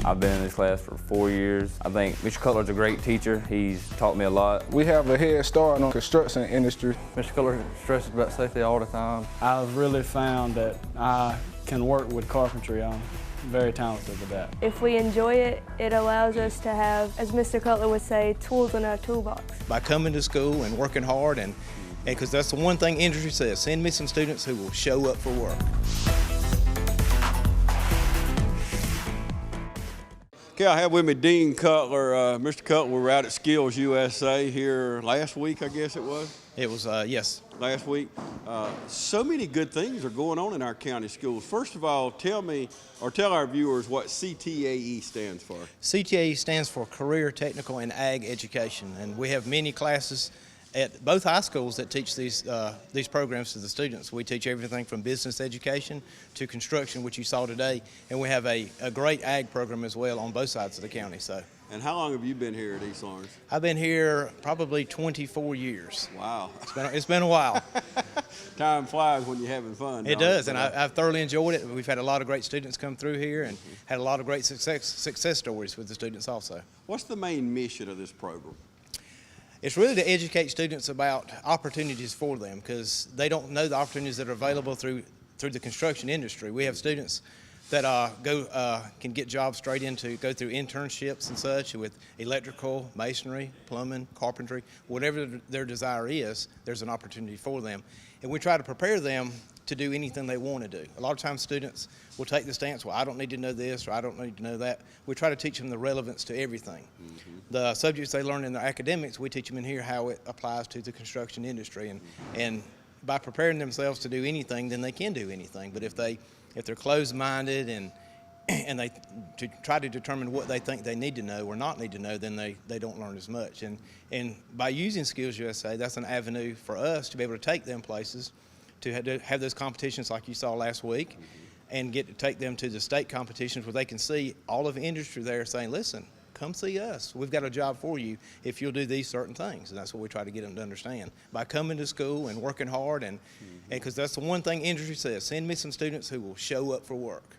I've been in this class for 4 years. I think Mr. Cutler's a great teacher. He's taught me a lot. We have a head start on the construction industry. Mr. Cutler stresses about safety all the time. I've really found that I can work with carpentry. I'm very talented with that. If we enjoy it, it allows us to have, as Mr. Cutler would say, tools in our toolbox. By coming to school and working hard, and because that's the one thing industry says, send me some students who will show up for work. Okay, I have with me Dean Cutler. Mr. Cutler, we were out at Skills USA here last week, I guess it was? It was, yes. Last week. So many good things are going on in our county schools. First of all, tell me, or tell our viewers what CTAE stands for. CTAE stands for Career, Technical, and Ag Education, and we have many classes at both high schools that teach these programs to the students. We teach everything from business education to construction, which you saw today, and we have a great ag program as well on both sides of the county. So. And how long have you been here at East Lawrence? I've been here probably 24 years. Wow. It's been a while. Time flies when you're having fun. It does, and I've thoroughly enjoyed it. We've had a lot of great students come through here and had a lot of great success stories with the students also. What's the main mission of this program? It's really to educate students about opportunities for them, because they don't know the opportunities that are available through the construction industry. We have students that can get jobs straight into, go through internships and such with electrical, masonry, plumbing, carpentry, whatever their desire is, there's an opportunity for them. And we try to prepare them to do anything they want to do. A lot of times students will take the stance, well, I don't need to know this or I don't need to know that. We try to teach them the relevance to everything. The subjects they learn in their academics, we teach them in here how it applies to the construction industry. And by preparing themselves to do anything, then they can do anything. But if they're closed-minded and they try to determine what they think they need to know or not need to know, then they don't learn as much. And by using Skills USA, that's an avenue for us to be able to take them places, to have those competitions like you saw last week, and get to take them to the state competitions where they can see all of the industry there saying, listen, come see us. We've got a job for you if you'll do these certain things. And that's what we try to get them to understand. By coming to school and working hard, and because that's the one thing industry says, send me some students who will show up for work.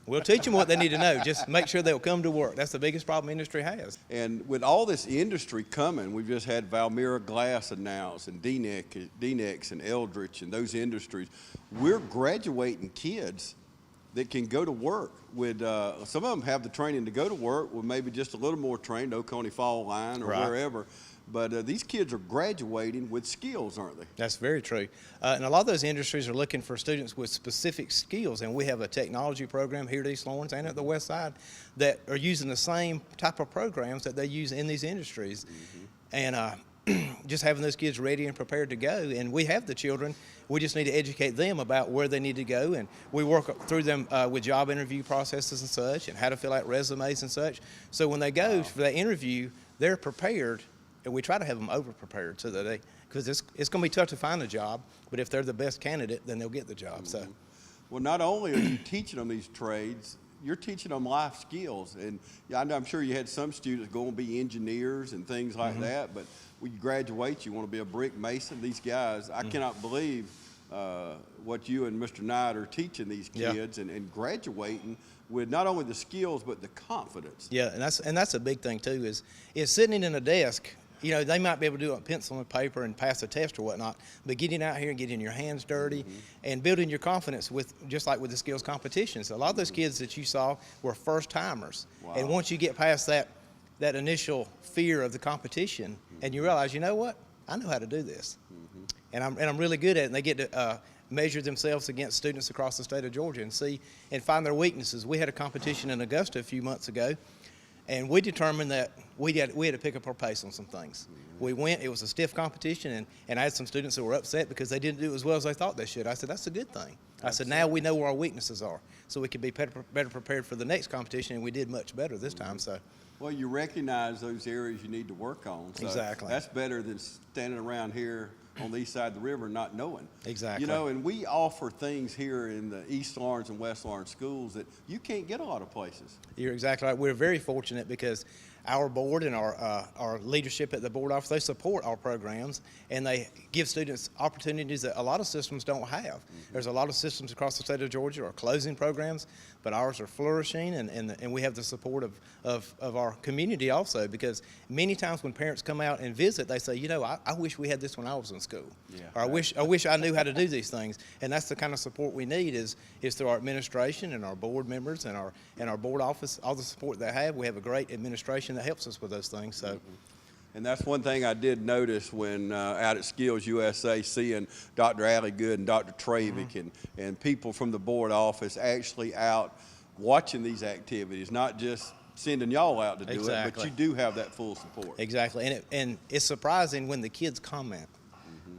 We'll teach them what they need to know. Just make sure they'll come to work. That's the biggest problem industry has. And with all this industry coming, we've just had Valmera Glass announced, and DNEX and Eldridge and those industries. We're graduating kids that can go to work with, some of them have the training to go to work with maybe just a little more trained, Oconee Fall Line or wherever. But these kids are graduating with skills, aren't they? That's very true. And a lot of those industries are looking for students with specific skills. And we have a technology program here at East Lawrence and at the West Side that are using the same type of programs that they use in these industries. And just having those kids ready and prepared to go. And we have the children. We just need to educate them about where they need to go. And we work through them with job interview processes and such, and how to fill out resumes and such. So when they go for that interview, they're prepared. And we try to have them over-prepared so that because it's going to be tough to find a job, but if they're the best candidate, then they'll get the job. So, well, not only are you teaching them these trades, you're teaching them life skills. And I'm sure you had some students going to be engineers and things like that, but when you graduate, you want to be a brick mason. These guys, I cannot believe what you and Mr. Knight are teaching these kids and graduating with not only the skills but the confidence. Yeah, and that's a big thing too. Is sitting in a desk. You know, they might be able to do it on pencil and paper and pass a test or whatnot, but getting out here and getting your hands dirty and building your confidence just like with the skills competitions. A lot of those kids that you saw were first timers. Wow. And once you get past that initial fear of the competition and you realize, you know what, I know how to do this. And I'm really good at it, and they get to measure themselves against students across the state of Georgia and see and find their weaknesses. We had a competition in Augusta a few months ago, and we determined that we had to pick up our pace on some things. We went, it was a stiff competition, and I had some students that were upset because they didn't do as well as they thought they should. I said, that's a good thing. I said, now we know where our weaknesses are, so we can be better prepared for the next competition, and we did much better this time. So. Well, you recognize those areas you need to work on. So exactly. That's better than standing around here on the east side of the river not knowing. Exactly. You know, and we offer things here in the East Lawrence and West Lawrence schools that you can't get a lot of places. You're exactly right. We're very fortunate because our board and our leadership at the board office, they support our programs, and they give students opportunities that a lot of systems don't have. There's a lot of systems across the state of Georgia are closing programs, but ours are flourishing, and we have the support of our community also, because many times when parents come out and visit, they say, you know, I wish we had this when I was in school. Yeah. Or I wish I knew how to do these things. And that's the kind of support we need is through our administration and our board members and our board office, all the support they have. We have a great administration that helps us with those things. So. And that's one thing I did notice when out at Skills USA, seeing Dr. Allie Good and Dr. Travick and people from the board office actually out watching these activities, not just sending y'all out to do it, but you do have that full support. Exactly, and it's surprising when the kids comment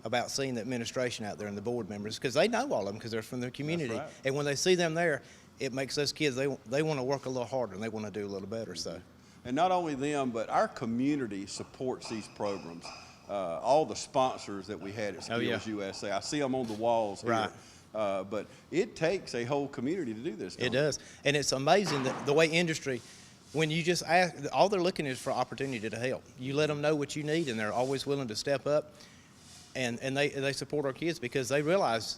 about seeing the administration out there and the board members, because they know all of them because they're from their community. That's right. And when they see them there, it makes those kids, they want to work a little harder and they want to do a little better. So. And not only them, but our community supports these programs. All the sponsors that we had at Skills USA, I see them on the walls here. Right. But it takes a whole community to do this. It does, and it's amazing that the way industry, when you just ask, all they're looking is for opportunity to help. You let them know what you need, and they're always willing to step up, and they support our kids because they realize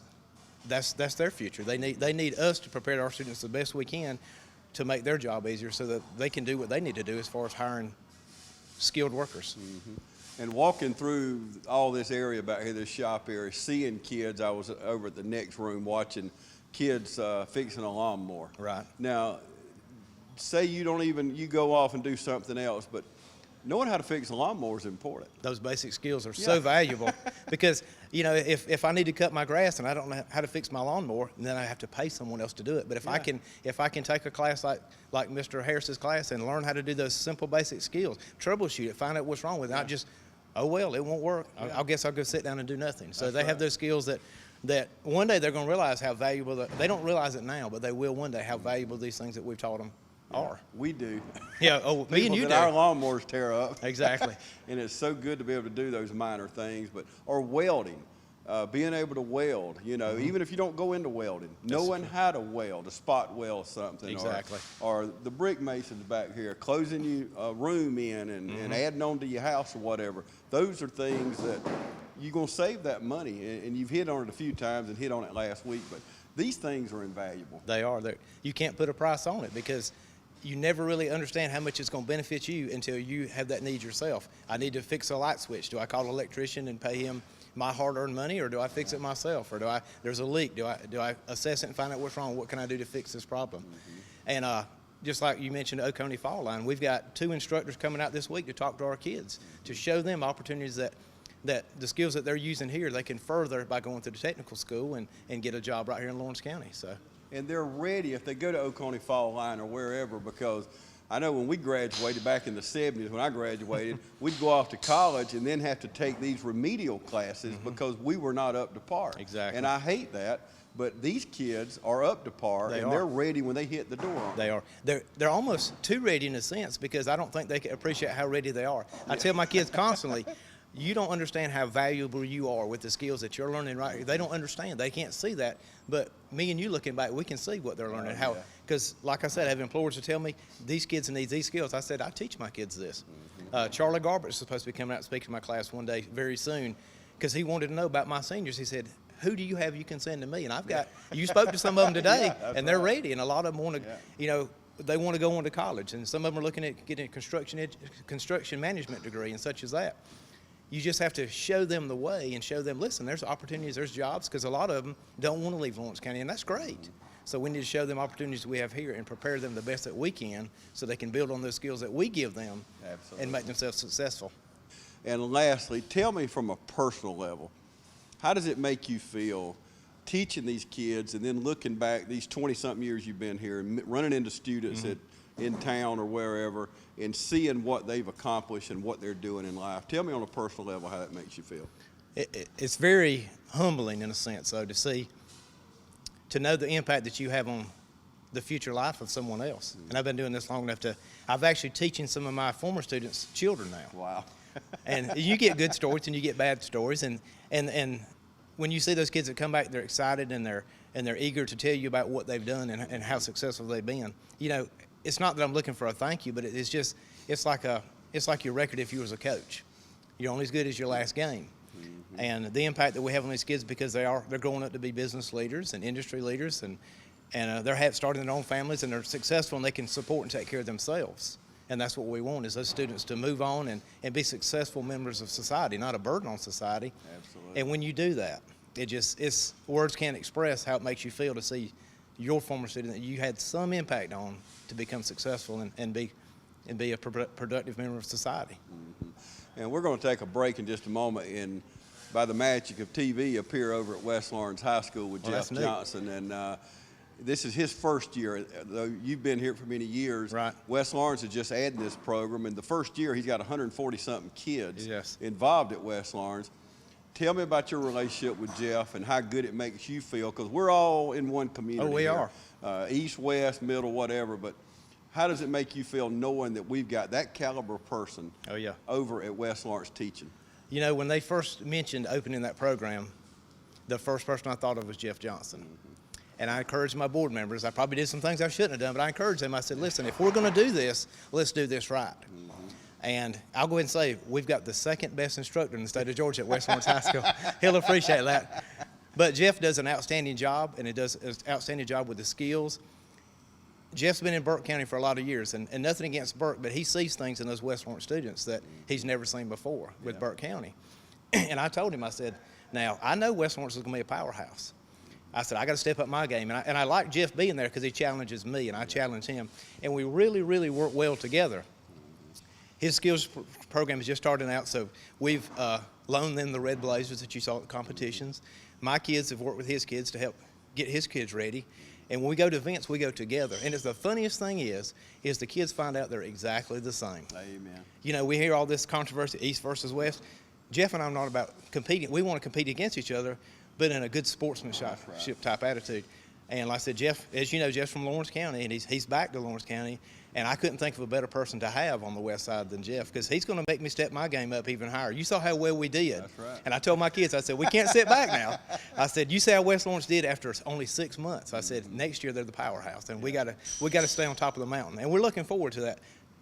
that's their future. They need us to prepare our students the best we can to make their job easier so that they can do what they need to do as far as hiring skilled workers. And walking through all this area back here, this shop area, seeing kids, I was over at the next room watching kids fixing a lawnmower. Right. Now, say you go off and do something else, but knowing how to fix a lawnmower is important. Those basic skills are so valuable because, you know, if I need to cut my grass and I don't know how to fix my lawnmower, then I have to pay someone else to do it. But if I can take a class like Mr. Harris's class and learn how to do those simple basic skills, troubleshoot it, find out what's wrong with it, not just, oh, well, it won't work. I guess I'll go sit down and do nothing. So they have those skills that one day they're going to realize how valuable, they don't realize it now, but they will one day how valuable these things that we've taught them are. We do. Yeah, me and you do. Our lawnmowers tear up. Exactly. And it's so good to be able to do those minor things, or welding. Being able to weld, you know, even if you don't go into welding, knowing how to weld, to spot weld something. Exactly. Or the brick masons back here, closing you a room in and adding on to your house or whatever. Those are things that you're going to save that money. And you've hit on it a few times and hit on it last week, but these things are invaluable. They are. You can't put a price on it because you never really understand how much it's going to benefit you until you have that need yourself. I need to fix a light switch. Do I call an electrician and pay him my hard-earned money, or do I fix it myself? Or there's a leak, do I assess it and find out what's wrong? What can I do to fix this problem? And just like you mentioned, Oconee Fall Line, we've got 2 instructors coming out this week to talk to our kids, to show them opportunities that the skills that they're using here, they can further by going to the technical school and get a job right here in Lawrence County. So. And they're ready if they go to Oconee Fall Line or wherever, because I know when we graduated back in the 70s, when I graduated, we'd go off to college and then have to take these remedial classes because we were not up to par. Exactly. And I hate that, but these kids are up to par they're ready when they hit the door. They are. They're almost too ready in a sense because I don't think they can appreciate how ready they are. I tell my kids constantly, you don't understand how valuable you are with the skills that you're learning right here. They don't understand. They can't see that. But me and you looking back, we can see what they're learning. Because like I said, I have employers to tell me, these kids need these skills. I said, I teach my kids this. Charlie Garbutt is supposed to be coming out and speaking to my class one day very soon because he wanted to know about my seniors. He said, who do you have you can send to me? And I've got, you spoke to some of them today, and they're ready. And a lot of them want to, you know, they want to go on to college. And some of them are looking at getting a construction management degree and such as that. You just have to show them the way and show them, listen, there's opportunities, there's jobs, because a lot of them don't want to leave Lawrence County, and that's great. So we need to show them opportunities we have here and prepare them the best that we can so they can build on those skills that we give them and make themselves successful. And lastly, tell me from a personal level, how does it make you feel teaching these kids and then looking back these 20-something years you've been here and running into students in town or wherever and seeing what they've accomplished and what they're doing in life? Tell me on a personal level how that makes you feel. It's very humbling in a sense, though, to know the impact that you have on the future life of someone else. And I've been doing this long enough I've actually teaching some of my former students children now. Wow. And you get good stories and you get bad stories, and when you see those kids that come back, they're excited and they're eager to tell you about what they've done and how successful they've been. You know, it's not that I'm looking for a thank you, but it's just it's like your record if you was a coach. You're only as good as your last game. And the impact that we have on these kids, because they're growing up to be business leaders and industry leaders, and they're starting their own families, and they're successful, and they can support and take care of themselves. And that's what we want, is those students to move on and be successful members of society, not a burden on society. Absolutely. And when you do that, words can't express how it makes you feel to see your former student that you had some impact on to become successful and be a productive member of society. And we're going to take a break in just a moment, and by the magic of TV, appear over at West Lawrence High School with Jeff Johnson. And this is his first year, though you've been here for many years. Right. West Lawrence is just adding this program, and the first year he's got 140-something kids Yes. involved at West Lawrence. Tell me about your relationship with Jeff and how good it makes you feel, because we're all in one community. Oh, we here. are. East, west, middle, whatever, but how does it make you feel knowing that we've got that caliber person Oh, yeah. over at West Lawrence teaching? You know, when they first mentioned opening that program, the first person I thought of was Jeff Johnson. And I encouraged my board members. I probably did some things I shouldn't have done, but I encouraged them. I said, listen, if we're going to do this, let's do this right. And I'll go ahead and say, we've got the second best instructor in the state of Georgia at West Lawrence High School. He'll appreciate that. But Jeff does an outstanding job, and he does an outstanding job with the skills. Jeff's been in Burke County for a lot of years, and nothing against Burke, but he sees things in those West Lawrence students that he's never seen before with Burke County. And I told him, I said, now, I know West Lawrence is going to be a powerhouse. I said, I got to step up my game. And I like Jeff being there because he challenges me, and I challenge him. And we really, really work well together. His skills program is just starting out, so we've loaned them the red blazers that you saw at the competitions. My kids have worked with his kids to help get his kids ready. And when we go to events, we go together. And the funniest thing is the kids find out they're exactly the same. Amen. You know, we hear all this controversy, East versus West. Jeff and I are not about competing. We want to compete against each other, but in a good sportsmanship type attitude. And like I said, Jeff, as you know, Jeff's from Lawrence County, and he's back to Lawrence County. And I couldn't think of a better person to have on the west side than Jeff, because he's going to make me step my game up even higher. You saw how well we did. That's right. And I told my kids, I said, we can't sit back now. I said, you see how West Lawrence did after only 6 months. I said, next year they're the powerhouse, and we got to stay on top of the mountain. And we're looking forward to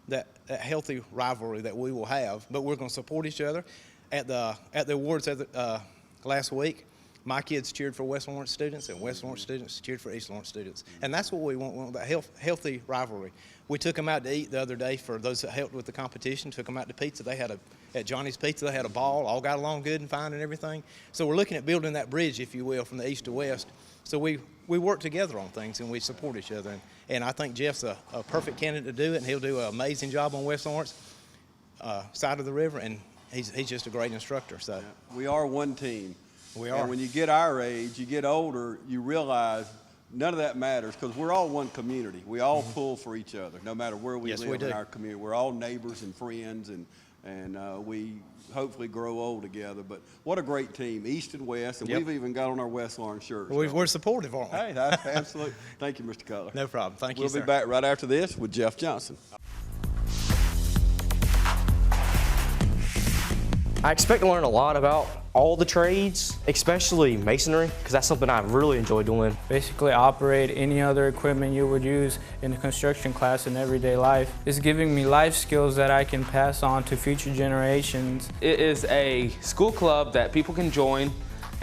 that healthy rivalry that we will have. But we're going to support each other. At the awards last week, my kids cheered for West Lawrence students, and West Lawrence students cheered for East Lawrence students. And that's what we want. We want that healthy rivalry. We took them out to eat the other day for those that helped with the competition, took them out to pizza. They had at Johnny's Pizza, they had a ball, all got along good and fine and everything. So we're looking at building that bridge, if you will, from the east to west. So we work together on things, and we support each other. And I think Jeff's a perfect candidate to do it, and he'll do an amazing job on West Lawrence side of the river, and he's just a great instructor. So Yeah. We are one team. We are. And when you get our age, you get older, you realize none of that matters, because we're all one community. We all pull for each other, no matter where we Yes, we live do. in our community. We're all neighbors and friends, and we hopefully grow old together. But what a great team, East and West, and Yep. we've even got on our West Lawrence shirts. We're supportive, aren't we? Hey, that's absolutely. Thank you, Mr. Cutler. No problem. Thank you, We'll sir. be back right after this with Jeff Johnson. I expect to learn a lot about all the trades, especially masonry, because that's something I really enjoy doing. Basically operate any other equipment you would use in a construction class in everyday life. It's giving me life skills that I can pass on to future generations. It is a school club that people can join,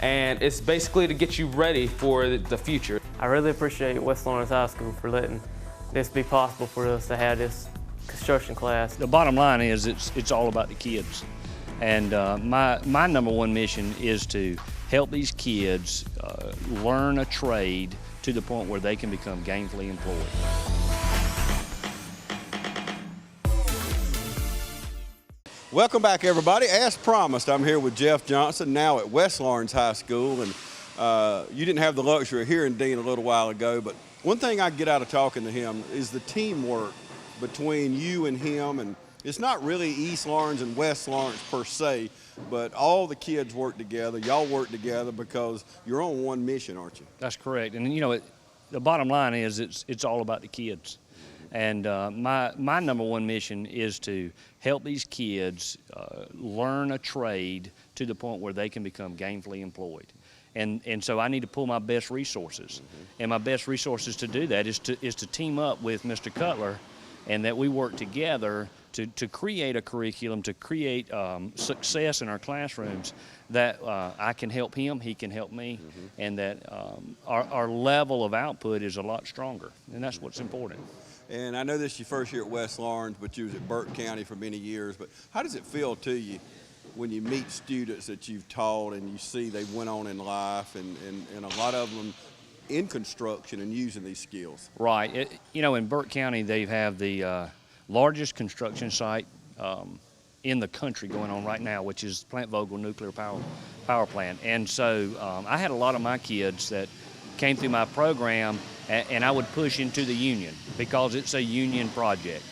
and it's basically to get you ready for the future. I really appreciate West Lawrence High School for letting this be possible for us to have this construction class. The bottom line is it's all about the kids. And my number one mission is to help these kids learn a trade to the point where they can become gainfully employed. Welcome back, everybody. As promised, I'm here with Jeff Johnson, now at West Lawrence High School. And you didn't have the luxury of hearing Dean a little while ago, but one thing I get out of talking to him is the teamwork between you and him. And it's not really East Lawrence and West Lawrence per se, but all the kids work together. Y'all work together because you're on one mission, aren't you? That's correct. And you know, the bottom line is it's all about the kids. And my number one mission is to help these kids learn a trade to the point where they can become gainfully employed. And so I need to pull my best resources. And my best resources to do that is to team up with Mr. Cutler, and that we work together to create a curriculum, to create success in our classrooms that I can help him, he can help me, and that our level of output is a lot stronger, and that's what's important. And I know this is your first year at West Laurens, but you was at Burke County for many years. But how does it feel to you when you meet students that you've taught and you see they went on in life and a lot of them in construction and using these skills? Right. You know, in Burke County, they have the largest construction site in the country going on right now, which is Plant Vogtle Nuclear Power Plant. And so I had a lot of my kids that came through my program, and I would push into the union because it's a union project.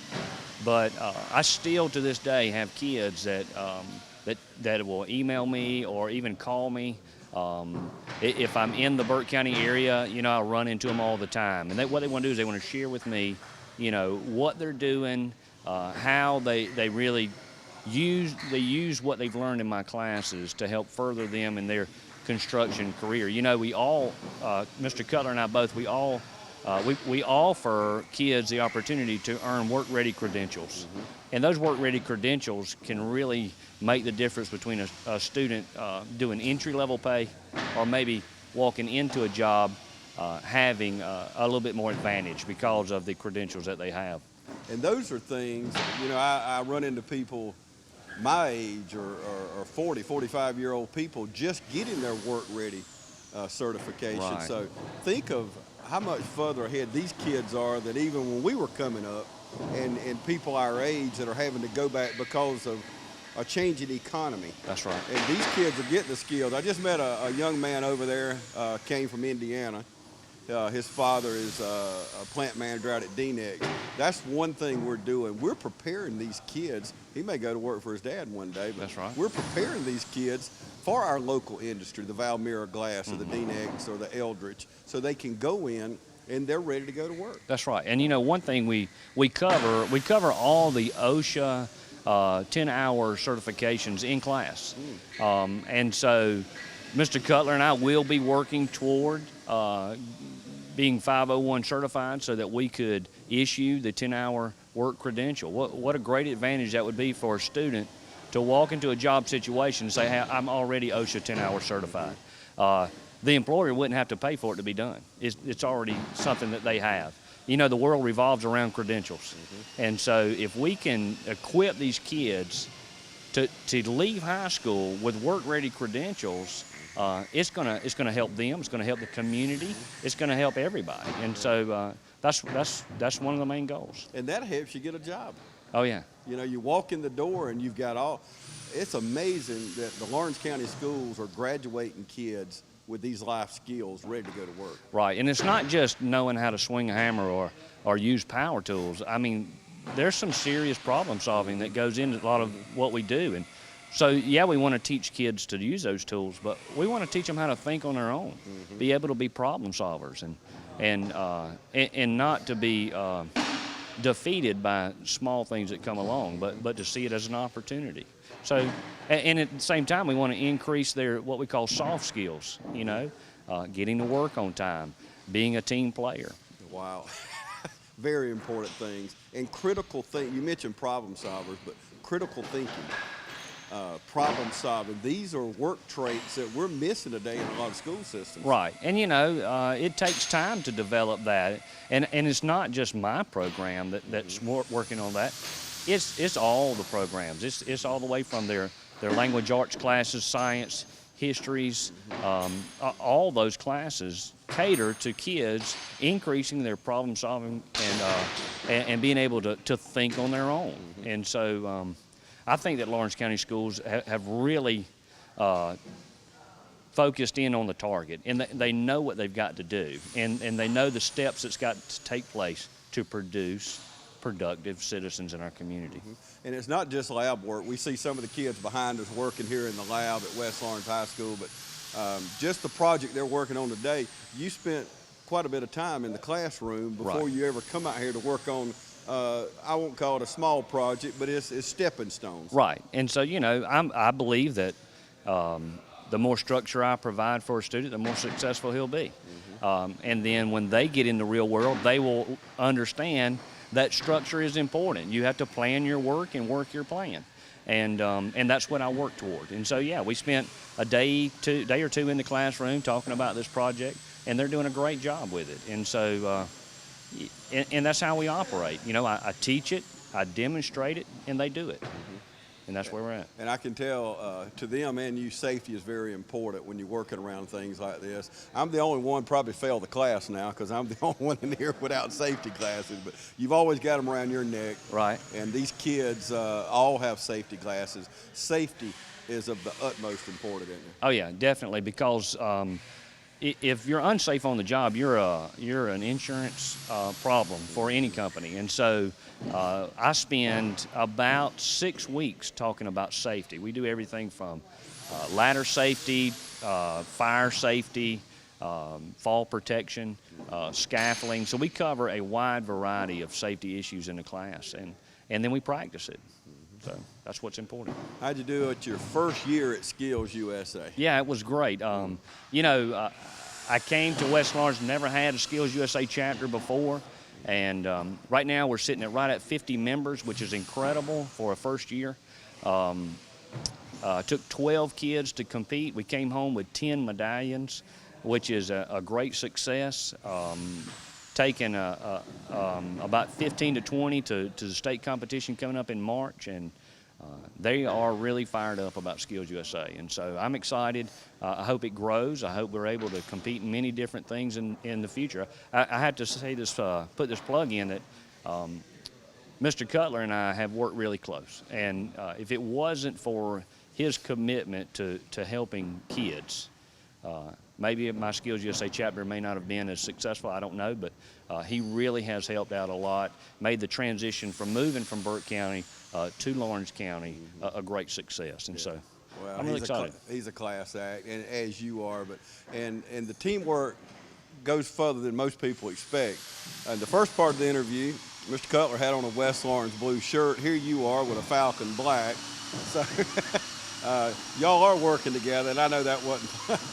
But I still, to this day, have kids that will email me or even call me. If I'm in the Burke County area, you know, I run into them all the time. And what they want to do is they want to share with me, you know, what they're doing, how they really use what they've learned in my classes to help further them in their construction career. You know, we all, Mr. Cutler and I both, we offer kids the opportunity to earn work-ready credentials. And those work-ready credentials can really make the difference between a student doing entry-level pay or maybe walking into a job having a little bit more advantage because of the credentials that they have. And those are things, you know, I run into people my age or 40, 45-year-old people just getting their work-ready certification. Right. So think of how much further ahead these kids are than even when we were coming up, and people our age that are having to go back because of a changing economy. That's right. And these kids are getting the skills. I just met a young man over there, came from Indiana. His father is a plant manager out at DNEX. That's one thing we're doing. We're preparing these kids. He may go to work for his dad one day, but that's right. We're preparing these kids for our local industry, the Valmira Glass or the DNEX or the Eldridge, so they can go in and they're ready to go to work. That's right. And you know, one thing we cover all the OSHA 10-hour certifications in class. And so Mr. Cutler and I will be working toward being 501 certified so that we could issue the 10-hour work credential. What a great advantage that would be for a student to walk into a job situation and say, hey, I'm already OSHA 10-hour certified. The employer wouldn't have to pay for it to be done. It's already something that they have. You know, the world revolves around credentials. And so if we can equip these kids to leave high school with work-ready credentials, it's gonna help them. It's gonna help the community. It's gonna help everybody. And so that's one of the main goals. And that helps you get a job. Oh yeah. You know, you walk in the door and you've got all. It's amazing that the Laurens County schools are graduating kids with these life skills ready to go to work. Right, and it's not just knowing how to swing a hammer or use power tools. I mean, there's some serious problem solving that goes into a lot of what we do. And so, yeah, we want to teach kids to use those tools, but we want to teach them how to think on their own, be able to be problem solvers, and not to be defeated by small things that come along, but to see it as an opportunity. So, and at the same time, we want to increase their what we call soft skills. You know, getting to work on time, being a team player. Wow. Very important things. And critical think. You mentioned problem solvers, but critical thinking, problem solving. These are work traits that we're missing today in a lot of school systems. Right. And you know, it takes time to develop that. And it's not just my program that's working on that. It's all the programs. It's all the way from their language arts classes, science, histories, all those classes cater to kids increasing their problem solving and being able to think on their own. And so I think that Laurens County schools have really focused in on the target, and they know what they've got to do, and they know the steps that's got to take place to produce productive citizens in our community. And it's not just lab work. We see some of the kids behind us working here in the lab at West Laurens High School, but just the project they're working on today, you spent quite a bit of time in the classroom before you ever come out here to work on, I won't call it a small project, but it's stepping stones. Right, and so, you know, I believe that the more structure I provide for a student, the more successful he'll be. And then when they get in the real world, they will understand that structure is important. You have to plan your work and work your plan. And that's what I work toward. And so, yeah, we spent a day or two in the classroom talking about this project, and they're doing a great job with it. And so, and that's how we operate. You know, I teach it, I demonstrate it, and they do it. And that's where we're at. And I can tell to them and you, safety is very important when you're working around things like this. I'm the only one probably failed the class now because I'm the only one in here without safety glasses, but you've always got them around your neck. Right. And these kids all have safety glasses. Safety is of the utmost importance, isn't it? Oh yeah, definitely, because if you're unsafe on the job, you're an insurance problem for any company. And so I spend about 6 weeks talking about safety. We do everything from ladder safety, fire safety, fall protection, scaffolding. So we cover a wide variety of safety issues in the class, and then we practice it. So that's what's important. How'd you do it your first year at Skills USA? Yeah, it was great. You know, I came to West Lawrence, never had a Skills USA chapter before, and right now we're sitting at right at 50 members, which is incredible for a first year. Took 12 kids to compete. We came home with 10 medallions, which is a great success. Taking about 15 to 20 to the state competition coming up in March, and they are really fired up about Skills USA. And so I'm excited. I hope it grows. I hope we're able to compete in many different things in the future. I have to say this, put this plug in that Mr. Cutler and I have worked really close. And if it wasn't for his commitment to helping kids, maybe my Skills USA chapter may not have been as successful, I don't know, but he really has helped out a lot, made the transition from moving from Burke County to Lawrence County a great success. And so well, I'm really excited. He's a class act, and as you are, and the teamwork goes further than most people expect. The first part of the interview, Mr. Cutler had on a West Lawrence blue shirt. Here you are with a Falcon black. So y'all are working together, and I know that wasn't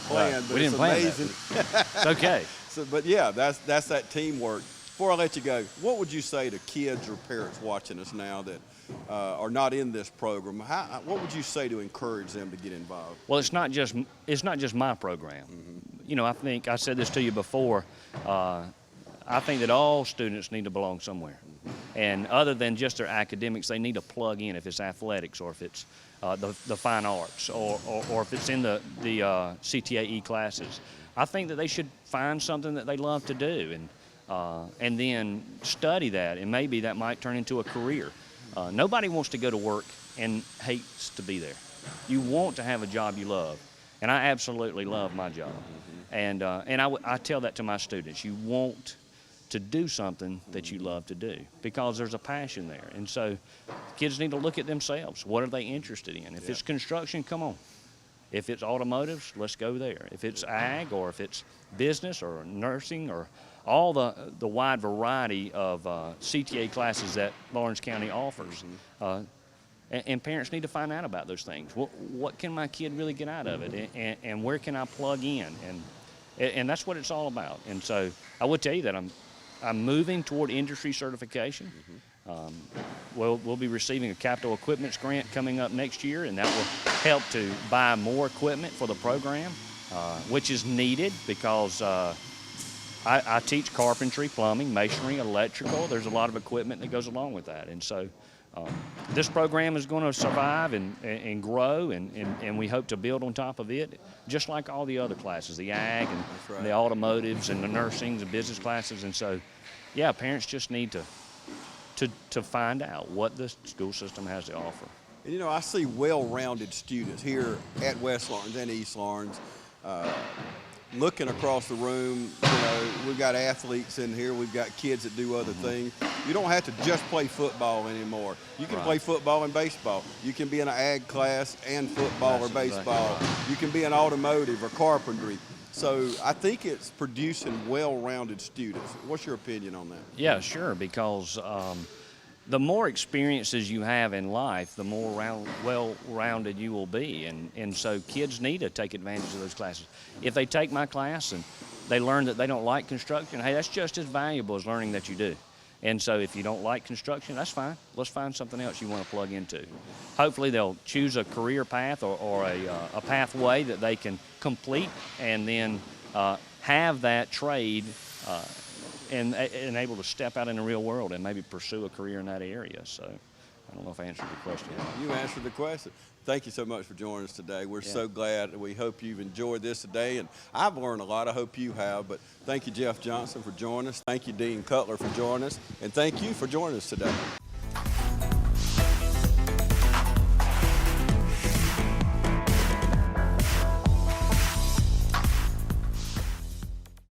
planned, but it's amazing. It's okay. So, but yeah, that's that teamwork. Before I let you go, what would you say to kids or parents watching us now that are not in this program? What would you say to encourage them to get involved? Well, it's not just my program. You know, I think I said this to you before. I think that all students need to belong somewhere, and other than just their academics, they need to plug in. If it's athletics, or if it's the fine arts, or if it's in the CTAE classes, I think that they should find something that they love to do, and then study that, and maybe that might turn into a career. Nobody wants to go to work and hates to be there. You want to have a job you love, and I absolutely love my job. And I tell that to my students. You want to do something that you love to do because there's a passion there. And so kids need to look at themselves. What are they interested in? If it's construction, come on. If it's automotives, let's go there. If it's ag, or if it's business or nursing, or all the wide variety of CTA classes that Lawrence County offers. And parents need to find out about those things. What can my kid really get out of it? And where can I plug in? And that's what it's all about. And so I would tell you that I'm moving toward industry certification. We'll be receiving a capital equipment grant coming up next year, and that will help to buy more equipment for the program, which is needed because I teach carpentry, plumbing, masonry, electrical. There's a lot of equipment that goes along with that. And so this program is going to survive and grow, and we hope to build on top of it, just like all the other classes, the ag and the automotives and the nursings and business classes. And so, yeah, parents just need to find out what the school system has to offer. And you know, I see well-rounded students here at West Lawrence and East Lawrence. Looking across the room, you know, we've got athletes in here, we've got kids that do other things. You don't have to just play football anymore. You can play football and baseball. You can be in an ag class and football or baseball. You can be in automotive or carpentry. So I think it's producing well-rounded students. What's your opinion on that? Yeah, sure, because the more experiences you have in life, the more well-rounded you will be. And so kids need to take advantage of those classes. If they take my class and they learn that they don't like construction, hey, that's just as valuable as learning that you do. And so if you don't like construction, that's fine. Let's find something else you want to plug into. Hopefully they'll choose a career path or a pathway that they can complete and then have that trade and able to step out in the real world and maybe pursue a career in that area. So I don't know if I answered your question. You answered the question. Thank you so much for joining us today. We're so glad. We hope you've enjoyed this today, and I've learned a lot. I hope you have. But thank you, Jeff Johnson, for joining us. Thank you, Dean Cutler, for joining us. And thank you for joining us today.